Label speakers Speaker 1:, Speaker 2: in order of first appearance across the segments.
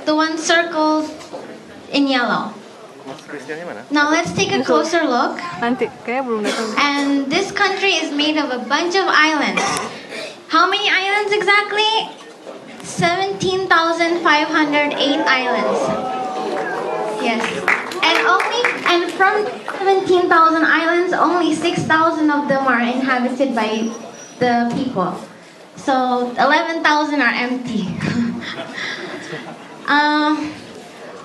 Speaker 1: the one circled in yellow. Now let's take a closer look.
Speaker 2: Nanti, kayaknya belum datang.
Speaker 1: And this country is made of a bunch of islands. How many islands exactly? 17,508 islands. Yes. And from 17,000 islands, only 6,000 of them are inhabited by the people. So 11,000 are empty.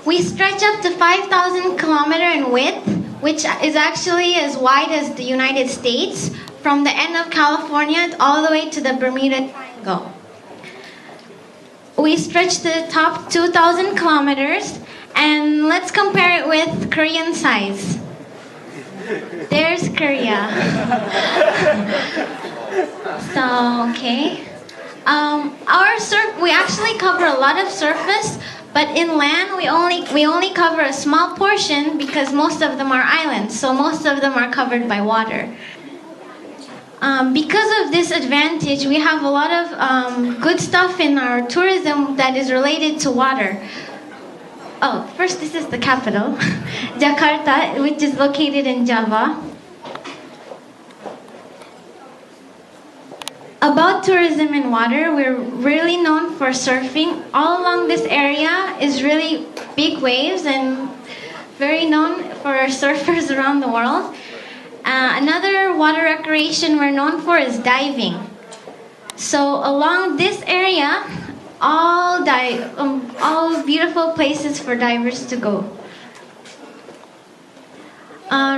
Speaker 1: We stretch up to 5,000 kilometers in width, which is actually as wide as the United States, from the end of California all the way to the Bermuda Triangle. We stretch to the top 2,000 kilometers, and let's compare it with Korean size. There's Korea. So, okay. We actually cover a lot of surface, but inland we only cover a small portion because most of them are islands, so most of them are covered by water. Because of this advantage, we have a lot of good stuff in our tourism that is related to water. Oh, first, this is the capital, Jakarta, which is located in Java. About tourism and water, we're really known for surfing. All along this area is really big waves and very known for surfers around the world. Another water recreation we're known for is diving. So along this area, all beautiful places for divers to go.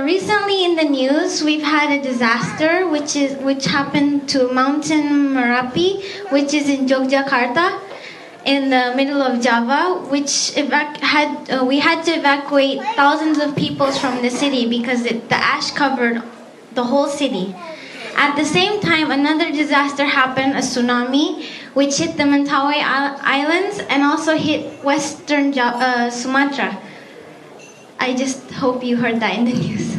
Speaker 1: Recently in the news, we've had a disaster which happened to Mountain Merapi, which is in Yogyakarta, in the middle of Java, which we had to evacuate thousands of people from the city because the ash covered the whole city. At the same time, another disaster happened, a tsunami, which hit the Mentawai Islands and also hit western Sumatra. I just hope you heard that in the news.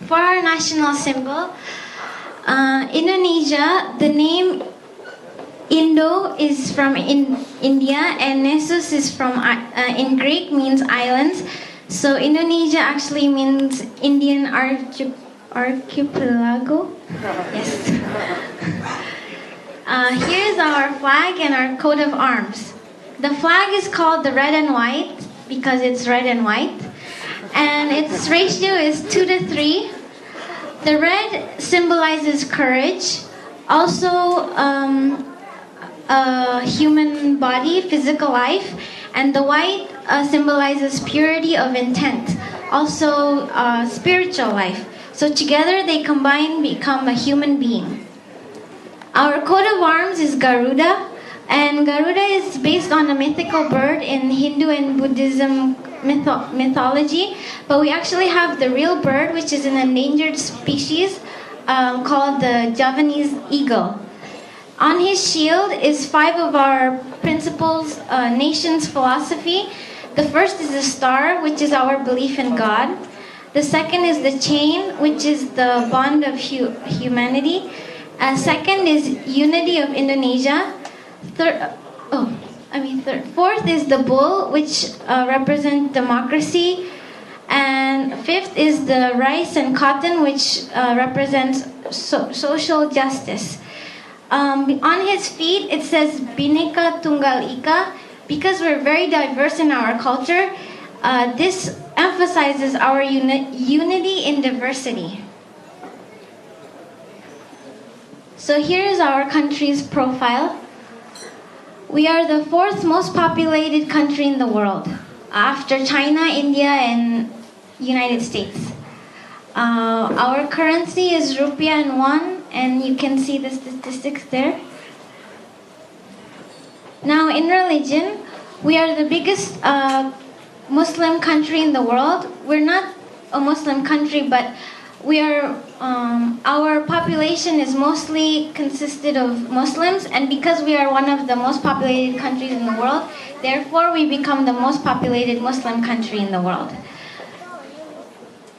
Speaker 1: For our national symbol, Indonesia, the name Indo is from India, and Nessus is from in Greek means islands. So Indonesia actually means Indian archipelago. Yes. Here's our flag and our coat of arms. The flag is called the red and white because it's red and white, and its ratio is 2:3. The red symbolizes courage, also a human body, physical life, and the white symbolizes purity of intent, also spiritual life. So together they combine, become a human being. Our coat of arms is Garuda, and Garuda is based on a mythical bird in Hindu and Buddhism mythology, but we actually have the real bird, which is an endangered species called the Javanese eagle. On his shield is 5 of our principles, nation's philosophy. The first is the star, which is our belief in God. The second is the chain, which is the bond of humanity. Second is unity of Indonesia. Fourth is the bull, which represents democracy. And fifth is the rice and cotton, which represents social justice. On his feet, it says Bhinneka Tunggal Ika. Because we're very diverse in our culture, this emphasizes our unity in diversity. So here is our country's profile. We are the 4th most populated country in the world, after China, India, and United States. Our currency is rupiah and won, and you can see the statistics there. Now, in religion, we are the biggest Muslim country in the world. We're not a Muslim country, but our population is mostly consisted of Muslims, and because we are one of the most populated countries in the world, therefore we become the most populated Muslim country in the world.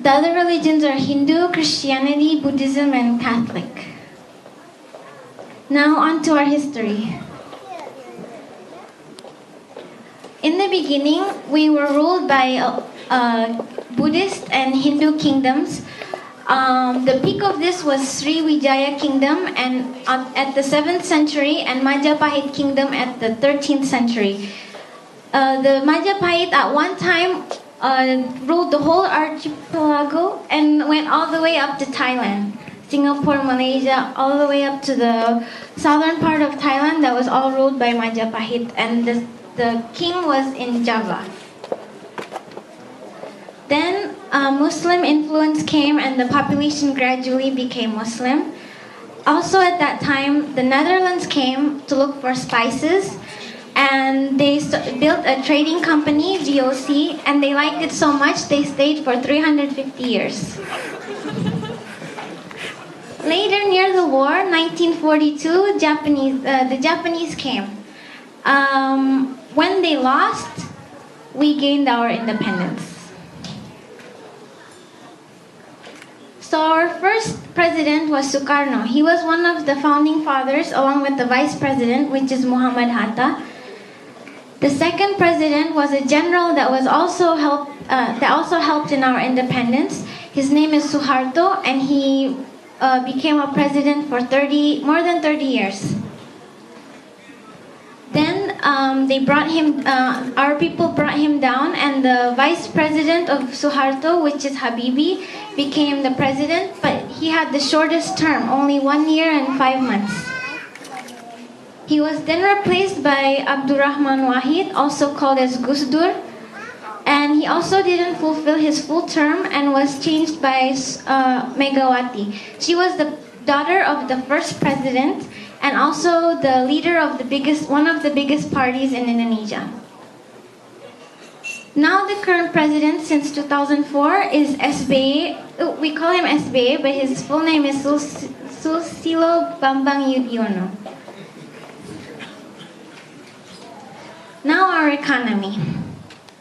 Speaker 1: The other religions are Hindu, Christianity, Buddhism, and Catholic. Now on to our history. In the beginning, we were ruled by Buddhist and Hindu kingdoms. The peak of this was Sriwijaya Kingdom and at the 7th century, and Majapahit Kingdom at the 13th century. The Majapahit at one time ruled the whole archipelago and went all the way up to Thailand, Singapore, Malaysia, all the way up to the southern part of Thailand that was all ruled by Majapahit, and the king was in Java. Then Muslim influence came and the population gradually became Muslim. Also at that time, the Netherlands came to look for spices, and they built a trading company, VOC, and they liked it so much they stayed for 350 years. Later, near the war, 1942, the Japanese came. When they lost, we gained our independence. So our first president was Sukarno. He was one of the founding fathers, along with the vice president, which is Muhammad Hatta. The second president was a general that also helped in our independence. His name is Suharto, and he became a president for more than 30 years. Then our people brought him down, and the vice president of Suharto, which is Habibi, became the president, but he had the shortest term, only 1 year and 5 months. He was then replaced by Abdurrahman Wahid, also called as Gusdur, and he also didn't fulfill his full term and was changed by Megawati. She was the daughter of the first president and also the leader of one of the biggest parties in Indonesia. Now the current president since 2004 is SBY. We call him SBY, but his full name is Susilo Bambang Yudhoyono. Now our economy.